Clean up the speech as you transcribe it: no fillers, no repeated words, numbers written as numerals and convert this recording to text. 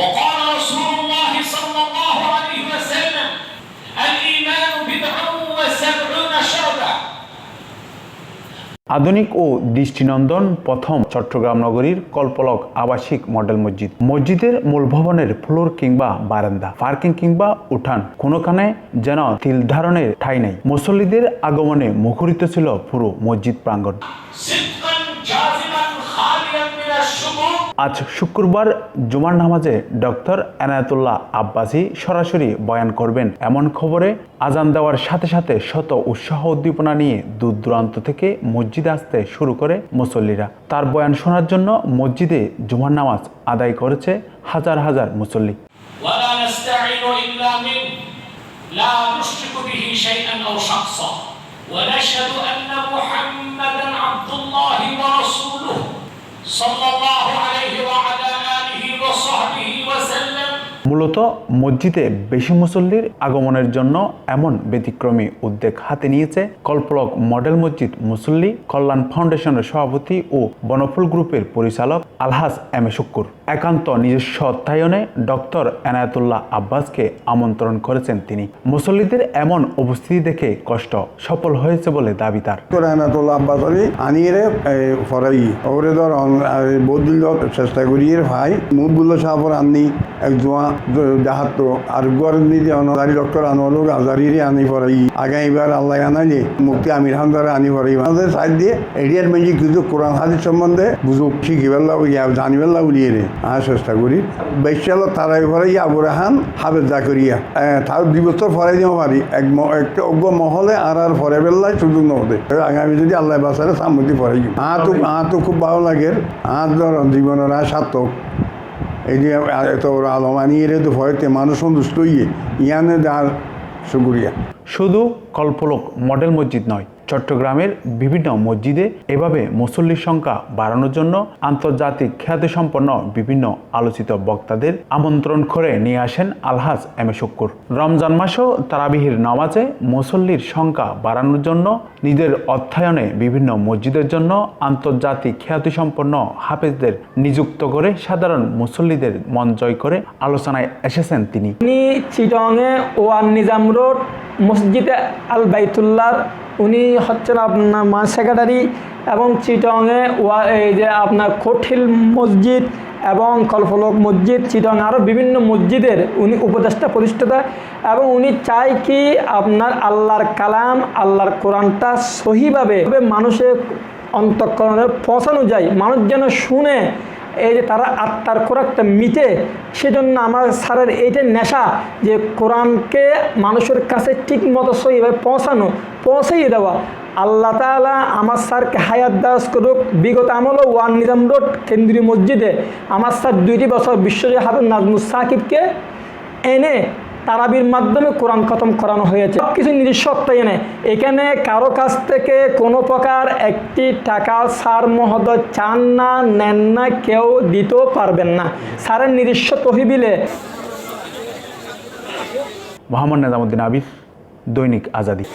وقال رسول الله صلى الله عليه وسلم الإيمان بضع وسبعون شعبة। আধুনিক ও দৃষ্টিনন্দন প্রথম চট্টগ্রাম নগরীর কল্পলক আবাসিক মডেল মসজিদ। মসজিদের মূল ভবনের ফ্লোর কিংবা বারান্দা, পার্কিং কিংবা উঠান কোনোখানে যেন তিল ধারণের ঠাঁই নেই। মুসল্লিদের আগমনে মুখরিত ছিল পুরো মসজিদ প্রাঙ্গণ। আজ শুক্রবার জুমার নামাজে ডক্টর এনায়েতুল্লাহ আব্বাসী সরাসরি বয়ান করবেন এমন খবরে আজান দেওয়ার সাথে সাথে শত উৎসাহ উদ্দীপনা নিয়ে দূর দূরান্ত থেকে মসজিদে আসতে শুরু করে মুসল্লিরা। তার বয়ান শোনার জন্য মসজিদে জুমার নামাজ আদায় করেছে হাজার হাজার মুসল্লি। মূলত মসজিদে বেশি মুসল্লির আগমনের জন্য এমন ব্যতিক্রমী উদ্যোগ হাতে নিয়েছে কল্পলক মডেল মসজিদ মুসল্লি কল্যাণ ফাউন্ডেশনের সভাপতি ও বনফুল গ্রুপের পরিচালক আলহাজ এম এ শুক্কুর। একান্ত নিজস্ব অর্থায়নে ডক্টর এনায়েতুল্লাহ আব্বাসকে আমন্ত্রণ করেছেন তিনি। মুসল্লিদের এমন উপস্থিতি দেখে কষ্ট সফল হয়েছে বলে দাবি তার। এনায়েতুল্লাহ আব্বাস আনিয়ে ফরাই ওরে ধর বদল চেষ্টা করিয়ে ভাই মুখগুলো সাপর আনি এক জোয়া জাহাত আর গড় নিতে অনারি ডক্টর আনোয়ার আজারিরে আনি ফরাই আগামীবার আল্লাহ আনাইলে মুক্তি আমির খান দ্বারা আনি ফরাই আমাদের সাইড দিয়ে এরিয়ার মেজি কিছু কোরআন হাদিস সম্বন্ধে বুঝুক শিখিবেল্লা জানিবেল্লা উলিয়ে রে চেষ্টা করি। বেশাল তারাই ফরাই আবু রেহান হাফেজ জাকরিয়া তার 2 বছর ফরাই দিতে পারি একটা অজ্ঞ মহলে আর ফরে বেল্লাই সুযোগ নহতে আগামী যদি আল্লাহ বাসারে সামুদ্রিক ফরাই তো খুব ভালো লাগে। ধর জীবনের সার্থক এই যে এত আলম আনিয়ে তো ভয়তে মানুষ সন্তুষ্ট হইয়ে ইয়ানে আর শুক্রিয়া। শুধু কল্পলক মডেল মসজিদ নয়, চট্টগ্রামের বিভিন্ন মসজিদে এভাবে মুসল্লির সংখ্যা বাড়ানোর জন্য আন্তর্জাতিক খ্যাতিসম্পন্ন বিভিন্ন আলোচিত বক্তাদের আমন্ত্রণ করে নিয়ে আসেন আলহাজ এম এ শুক্কুর। রমজান মাসেও তারাবিহির নামাজে মুসল্লির সংখ্যা বাড়ানোর জন্য নিজের অর্থায়নে বিভিন্ন মসজিদের জন্য আন্তর্জাতিক খ্যাতিসম্পন্ন হাফেজদের নিযুক্ত করে সাধারণ মুসল্লিদের মন জয় করে আলোচনায় এসেছেন তিনি। চিটংয়ে ওয়ান নিজাম রোড মসজিদে আল বাইতুল্লাহর উনি হচ্ছেন আপনার মান সেক্রেটারি এবং চিটংয়ে এই যে আপনার কোটহিল মসজিদ এবং কল্পলক মসজিদ চিটং আরও বিভিন্ন মসজিদের উনি উপদেষ্টা প্রতিষ্ঠাতা এবং উনি চায় কি আপনার আল্লাহর কালাম আল্লাহর কোরআনটা সহিভাবে মানুষের অন্তঃকরণে পৌঁছানো যায়, মানুষ যেন শুনে এই যে তারা আত্মার খোরাকটা মিটে। সেজন্য আমার স্যারের এইটা নেশা যে কোরআনকে মানুষের কাছে ঠিক মতো সহিভাবে পৌঁছাইয়ে দেওয়া। আল্লাহ তাআলা আমার স্যারকে হায়াত দারাজ করুক। বিগত আমলও ওয়ান নিজাম রোড কেন্দ্রীয় মসজিদে আমার স্যার 2টি বছর বিশ্বজয়ী হাফেজ নাজমুস সাকিবকে এনে তারাবির মাধ্যমে কোরআন খতম করানো হয়েছে। সব কিছু নিজস্ব অর্থায়নে। এখানে কারো কাছ থেকে কোনো প্রকার একটি টাকা স্যার মহোদয় চান না, নেন না, কেউ দিতেও পারবেন না। স্যারের নিজস্ব তহবিলে। মোহাম্মদ নেজামুদ্দিন আবিদ, দৈনিক আজাদী।